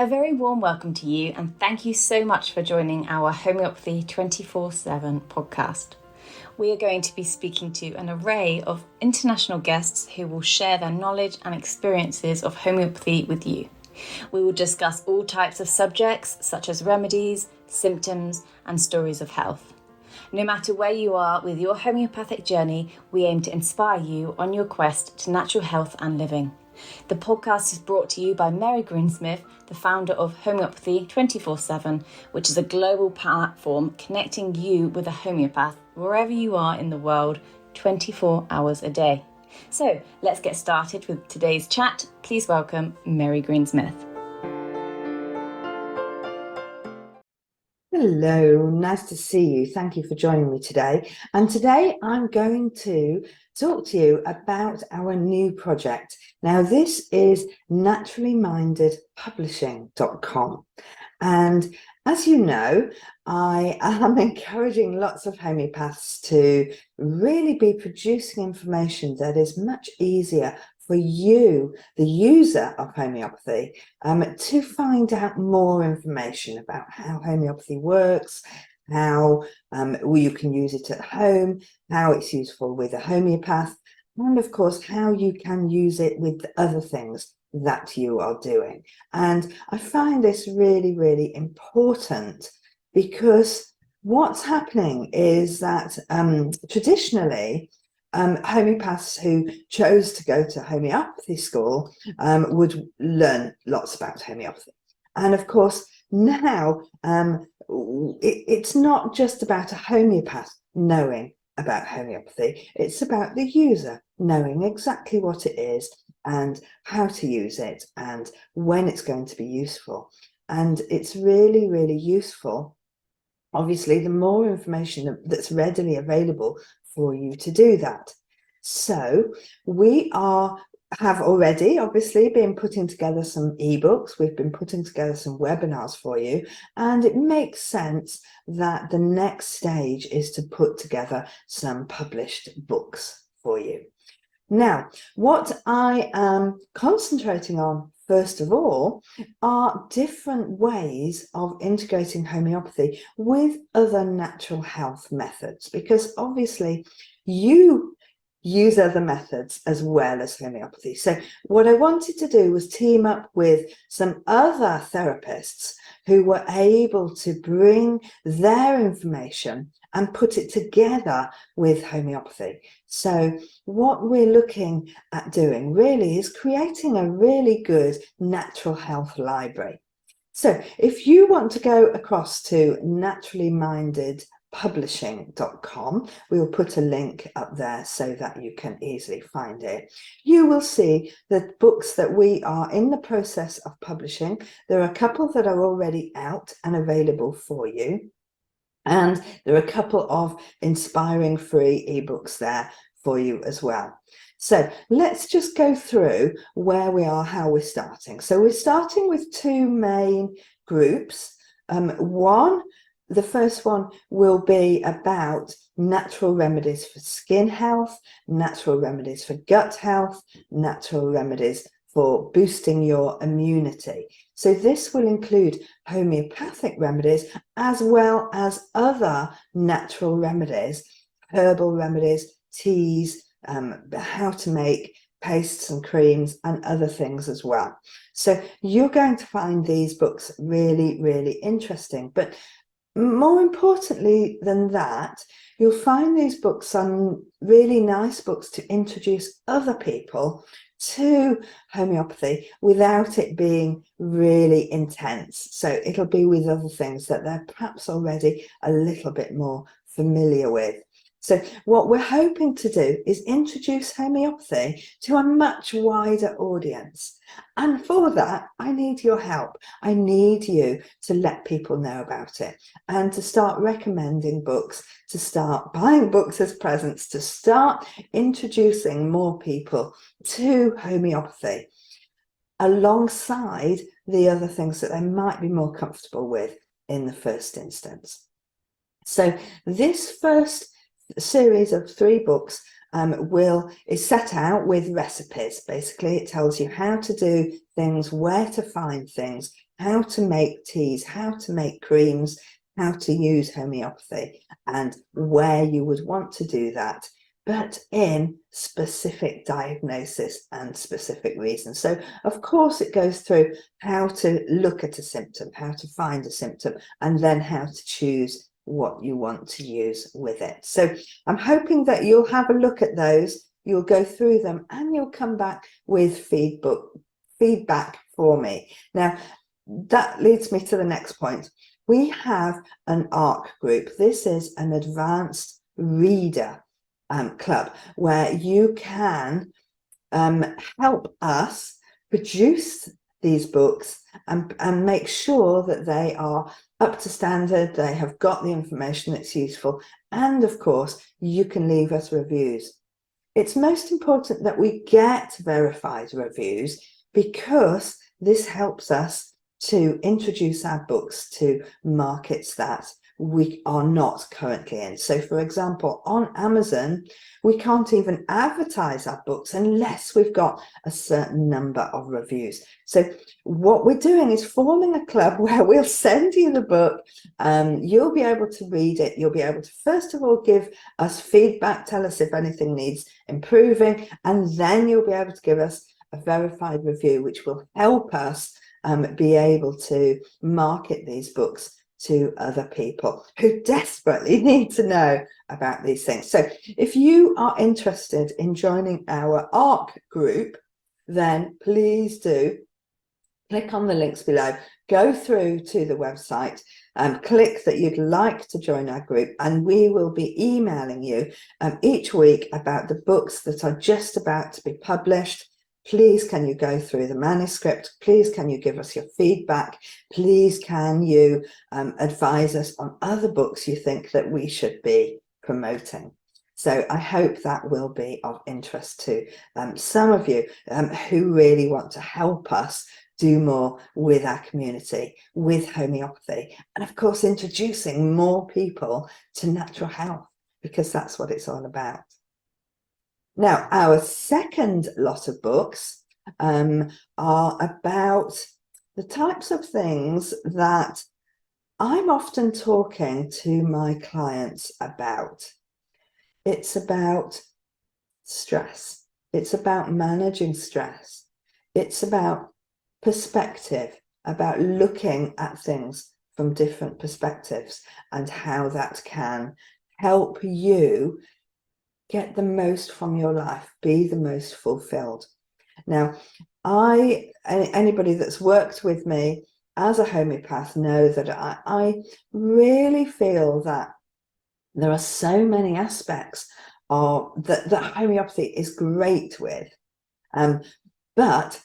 A very warm welcome to you, and thank you so much for joining our Homeopathy 24/7 podcast. We are going to be speaking to an array of international guests who will share their knowledge and experiences of homeopathy with you. We will discuss all types of subjects such as remedies, symptoms, and stories of health. No matter where you are with your homeopathic journey, we aim to inspire you on your quest to natural health and living. The podcast is brought to you by Greensmith, the founder of Homeopathy 24/7, which is a global platform connecting you with a homeopath wherever you are in the world, 24 hours a day. So let's get started with today's chat. Please welcome Mary Greensmith. Hello, nice to see you. Thank you for joining me today. And today I'm going to talk to you about our new project. Now, this is naturallymindedpublishing.com. And as you know, I am encouraging lots of homeopaths to really be producing information that is much easier for you, the user of homeopathy, to find out more information about how homeopathy works, how you can use it at home, how it's useful with a homeopath, and of course, how you can use it with other things that you are doing. And I find this really, really important because what's happening is that traditionally, homeopaths who chose to go to homeopathy school would learn lots about homeopathy. And of course, now it's not just about a homeopath knowing about homeopathy, it's about the user knowing exactly what it is and how to use it and when it's going to be useful. And it's really, really useful. Obviously, the more information that's readily available for you to do that. So we have already obviously been putting together some ebooks. We've been putting together some webinars for you, and it makes sense that the next stage is to put together some published books for you. Now, what I am concentrating on first of all are different ways of integrating homeopathy with other natural health methods, because obviously you use other methods as well as homeopathy. So what I wanted to do was team up with some other therapists who were able to bring their information and put it together with homeopathy. So what we're looking at doing really is creating a really good natural health library. So if you want to go across to naturallymindedpublishing.com, we'll put a link up there so that you can easily find it. You will see the books that we are in the process of publishing. There are a couple that are already out and available for you. And there are a couple of inspiring free ebooks there for you as well. So let's just go through where we are, how we're starting. So we're starting with two main groups. The first one will be about natural remedies for skin health, natural remedies for gut health, natural remedies for boosting your immunity. So this will include homeopathic remedies as well as other natural remedies, herbal remedies, teas, how to make pastes and creams and other things as well. So you're going to find these books really, really interesting. But more importantly than that, you'll find these books on really nice books to introduce other people to homeopathy without it being really intense. So it'll be with other things that they're perhaps already a little bit more familiar with. So what we're hoping to do is introduce homeopathy to a much wider audience. And for that, I need your help. I need you to let people know about it and to start recommending books, to start buying books as presents, to start introducing more people to homeopathy alongside the other things that they might be more comfortable with in the first instance. So this first series of 3 books is set out with recipes. Basically, it tells you how to do things, where to find things how to make teas, how to make creams, how to use homeopathy, and where you would want to do that, but in specific diagnosis and specific reasons. So of course it goes through how to look at a symptom, how to find a symptom, and then how to choose what you want to use with it. So I'm hoping that you'll have a look at those, you'll go through them, and you'll come back with feedback for me. Now, that leads me to the next point. We have an ARC group. This is an advanced reader club where you can help us produce these books and make sure that they are up to standard, they have got the information that's useful, and of course you can leave us reviews. It's most important that we get verified reviews because this helps us to introduce our books to markets that we are not currently in. So for example, on Amazon, we can't even advertise our books unless we've got a certain number of reviews. So what we're doing is forming a club where we'll send you the book. You'll be able to read it. You'll be able to, first of all, give us feedback, tell us if anything needs improving, and then you'll be able to give us a verified review, which will help us be able to market these books to other people who desperately need to know about these things. So if you are interested in joining our ARC group, then please do click on the links below, go through to the website, click that you'd like to join our group, and we will be emailing you each week about the books that are just about to be published. Please can you go through the manuscript? Please can you give us your feedback? Please can you advise us on other books you think that we should be promoting? So I hope that will be of interest to some of you who really want to help us do more with our community, with homeopathy, and of course introducing more people to natural health, because that's what it's all about. Now, our second lot of books are about the types of things that I'm often talking to my clients about. It's about stress. It's about managing stress. It's about perspective, about looking at things from different perspectives and how that can help you get the most from your life, be the most fulfilled. Now, anybody that's worked with me as a homeopath know that I really feel that there are so many aspects of that homeopathy is great with. But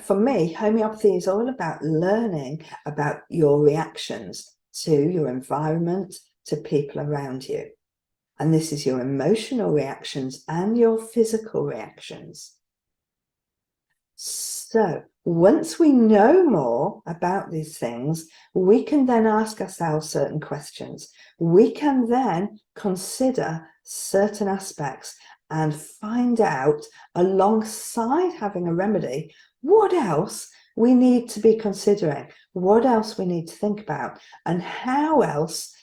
for me, homeopathy is all about learning about your reactions to your environment, to people around you. And this is your emotional reactions and your physical reactions. So once we know more about these things, we can then ask ourselves certain questions. We can then consider certain aspects and find out, alongside having a remedy, what else we need to be considering, what else we need to think about, and how else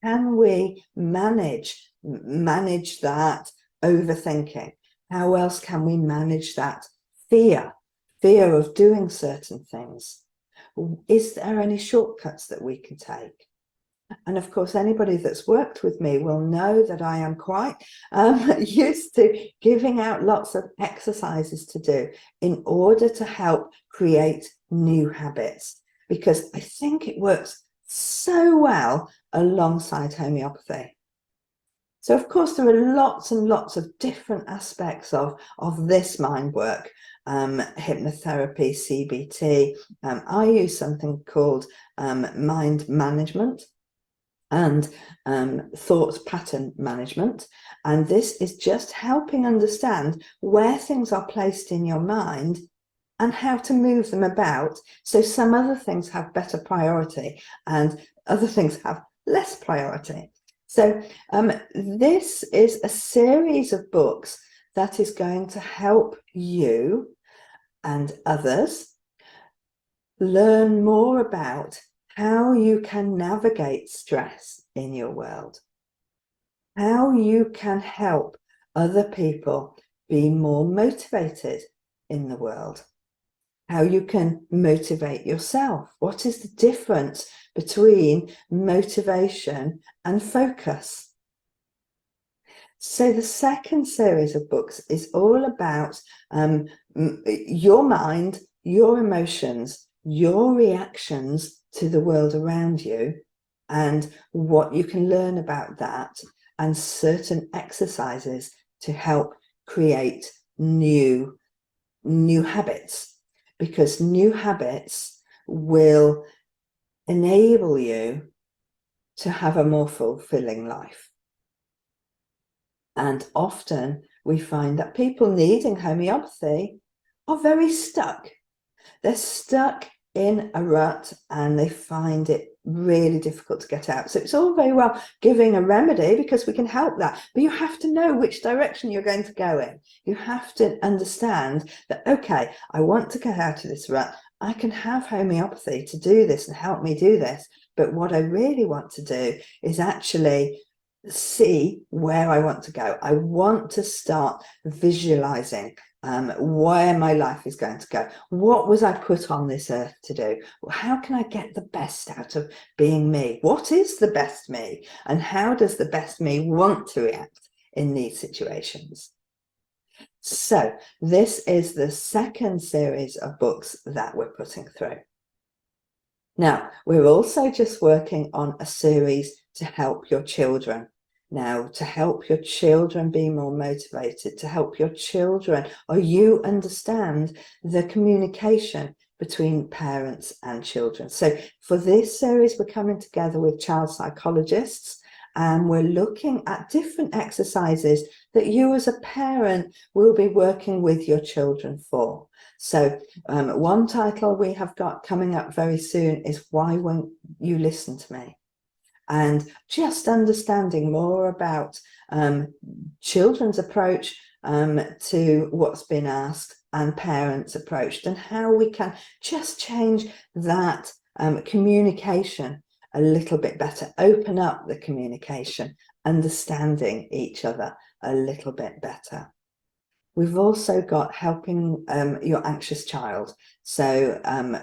can we manage that overthinking? How else can we manage that fear of doing certain things? Is there any shortcuts that we can take? And of course, anybody that's worked with me will know that I am quite used to giving out lots of exercises to do in order to help create new habits, because I think it works so well alongside homeopathy. So of course, there are lots and lots of different aspects of this mind work, hypnotherapy, CBT. I use something called mind management and thought pattern management. And this is just helping understand where things are placed in your mind and how to move them about. So some other things have better priority and other things have less priority. So this is a series of books that is going to help you and others learn more about how you can navigate stress in your world, how you can help other people be more motivated in the world, how you can motivate yourself. What is the difference between motivation and focus? So the second series of books is all about your mind, your emotions, your reactions to the world around you, and what you can learn about that, and certain exercises to help create new habits, because new habits will enable you to have a more fulfilling life. And often we find that people needing homeopathy are very stuck. They're stuck in a rut and they find it really difficult to get out. So it's all very well giving a remedy, because we can help that, but you have to know which direction you're going to go in. You have to understand that, okay, I want to get out of this rut. I can have homeopathy to do this and help me do this. But what I really want to do is actually see where I want to go. I want to start visualizing where my life is going to go. What was I put on this earth to do? How can I get the best out of being me? What is the best me? And how does the best me want to react in these situations? So this is the second series of books that we're putting through. Now, we're also just working on a series to help your children. Now, to help your children be more motivated, to help your children, or you understand the communication between parents and children. So for this series, we're coming together with child psychologists, and we're looking at different exercises that you as a parent will be working with your children for. So one title we have got coming up very soon is Why Won't You Listen to Me? And just understanding more about children's approach to what's been asked and parents' approach, and how we can just change that communication a little bit better, open up the communication, understanding each other a little bit better. We've also got helping your anxious child. So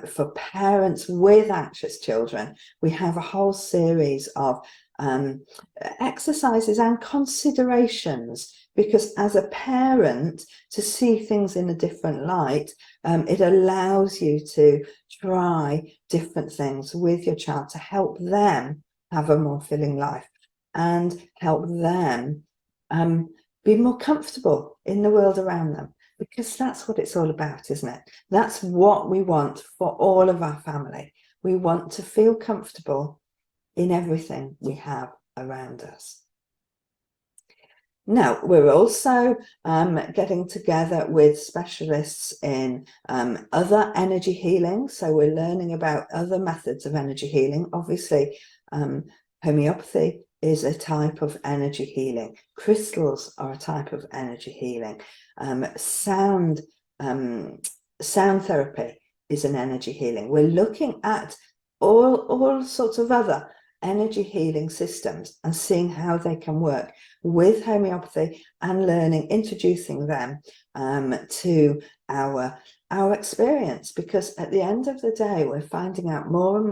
for parents with anxious children, we have a whole series of exercises and considerations, because as a parent, to see things in a different light, it allows you to try different things with your child to help them have a more fulfilling life and help them be more comfortable in the world around them, because that's what it's all about, isn't it? That's what we want for all of our family. We want to feel comfortable in everything we have around us. Now, we're also getting together with specialists in other energy healing. So we're learning about other methods of energy healing. Obviously, homeopathy is a type of energy healing. Crystals are a type of energy healing. Sound therapy is an energy healing. We're looking at all sorts of other energy healing systems and seeing how they can work with homeopathy, and learning, introducing them to our experience, because at the end of the day, we're finding out more and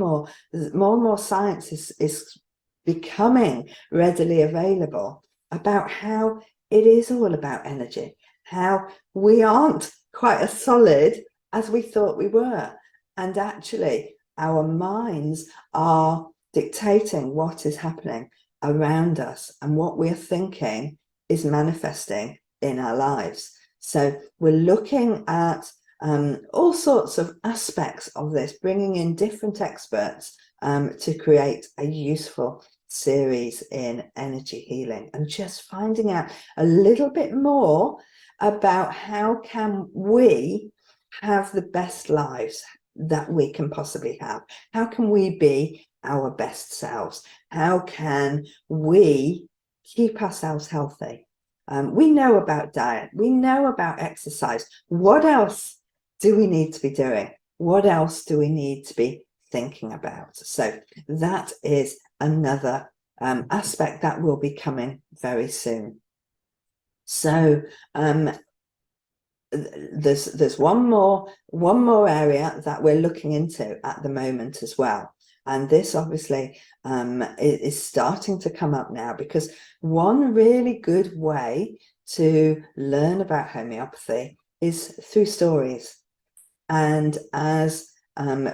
more science is becoming readily available about how it is all about energy, how we aren't quite as solid as we thought we were, and actually our minds are dictating what is happening around us, and what we're thinking is manifesting in our lives. So we're looking at all sorts of aspects of this, bringing in different experts to create a useful series in energy healing, and just finding out a little bit more about how can we have the best lives that we can possibly have. How can we be our best selves? How can we keep ourselves healthy? We know about diet, we know about exercise. What else do we need to be doing what else do we need to be thinking about? So that is another aspect that will be coming very soon. So there's one more area that we're looking into at the moment as well. And this obviously is starting to come up now, because one really good way to learn about homeopathy is through stories. And as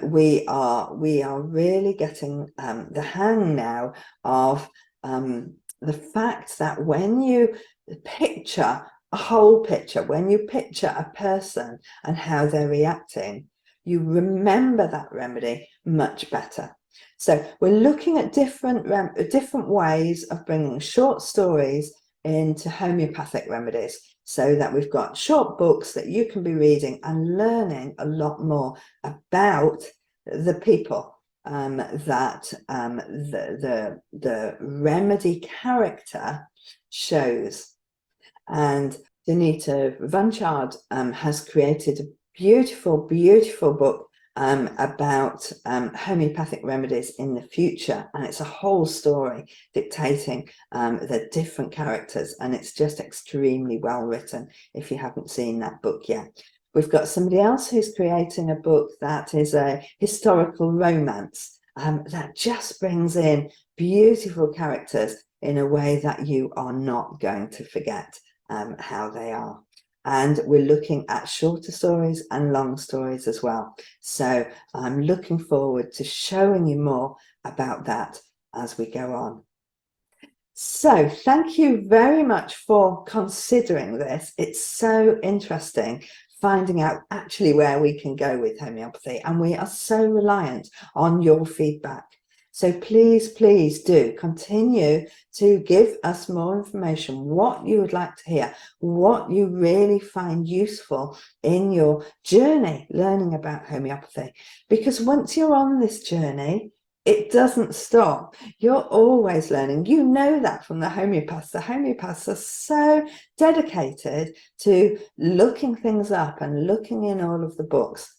we are really getting the hang now of the fact that when you picture a whole picture, when you picture a person and how they're reacting, you remember that remedy much better. So we're looking at different ways of bringing short stories into homeopathic remedies, so that we've got short books that you can be reading and learning a lot more about the people that the remedy character shows. And Danita Vanchard has created a beautiful book about homeopathic remedies in the future, and it's a whole story dictating the different characters, and it's just extremely well written if you haven't seen that book yet. We've got somebody else who's creating a book that is a historical romance that just brings in beautiful characters in a way that you are not going to forget how they are. And we're looking at shorter stories and long stories as well. So I'm looking forward to showing you more about that as we go on. So thank you very much for considering this. It's so interesting finding out actually where we can go with homeopathy, and we are so reliant on your feedback. So please do continue to give us more information, what you would like to hear, what you really find useful in your journey learning about homeopathy. Because once you're on this journey, it doesn't stop. You're always learning. You know that from the homeopaths. The homeopaths are so dedicated to looking things up and looking in all of the books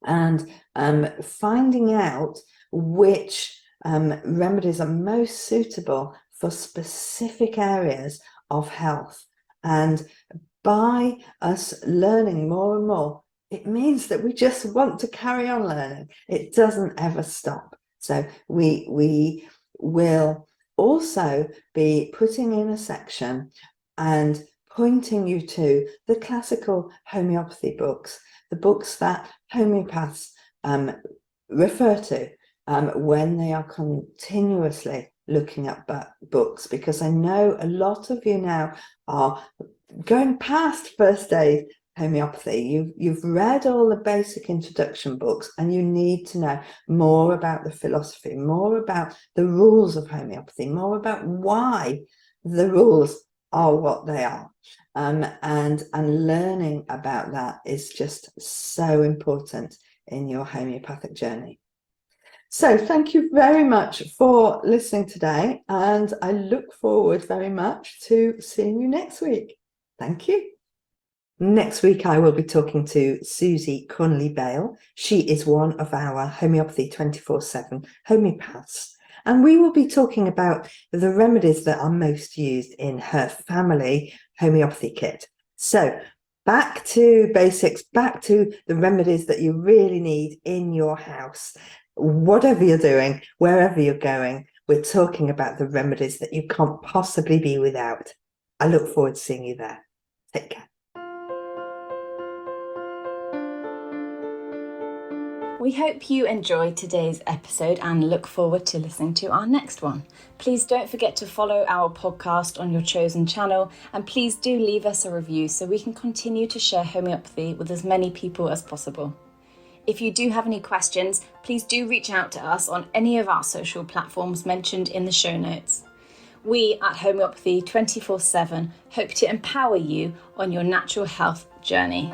and finding out which remedies are most suitable for specific areas of health. And by us learning more and more, it means that we just want to carry on learning. It doesn't ever stop. So we will also be putting in a section and pointing you to the classical homeopathy books, the books that homeopaths refer to when they are continuously looking at books, because I know a lot of you now are going past first aid homeopathy. You've read all the basic introduction books, and you need to know more about the philosophy, more about the rules of homeopathy, more about why the rules are what they are. And learning about that is just so important in your homeopathic journey. So thank you very much for listening today, and I look forward very much to seeing you next week. Thank you. Next week, I will be talking to Susie Conley-Bale. She is one of our Homeopathy 24/7 homeopaths, and we will be talking about the remedies that are most used in her family homeopathy kit. So back to basics, back to the remedies that you really need in your house. Whatever you're doing, wherever you're going, we're talking about the remedies that you can't possibly be without. I look forward to seeing you there. Take care. We hope you enjoyed today's episode and look forward to listening to our next one. Please don't forget to follow our podcast on your chosen channel, and please do leave us a review so we can continue to share homeopathy with as many people as possible. If you do have any questions, please do reach out to us on any of our social platforms mentioned in the show notes. We at Homeopathy 24/7 hope to empower you on your natural health journey.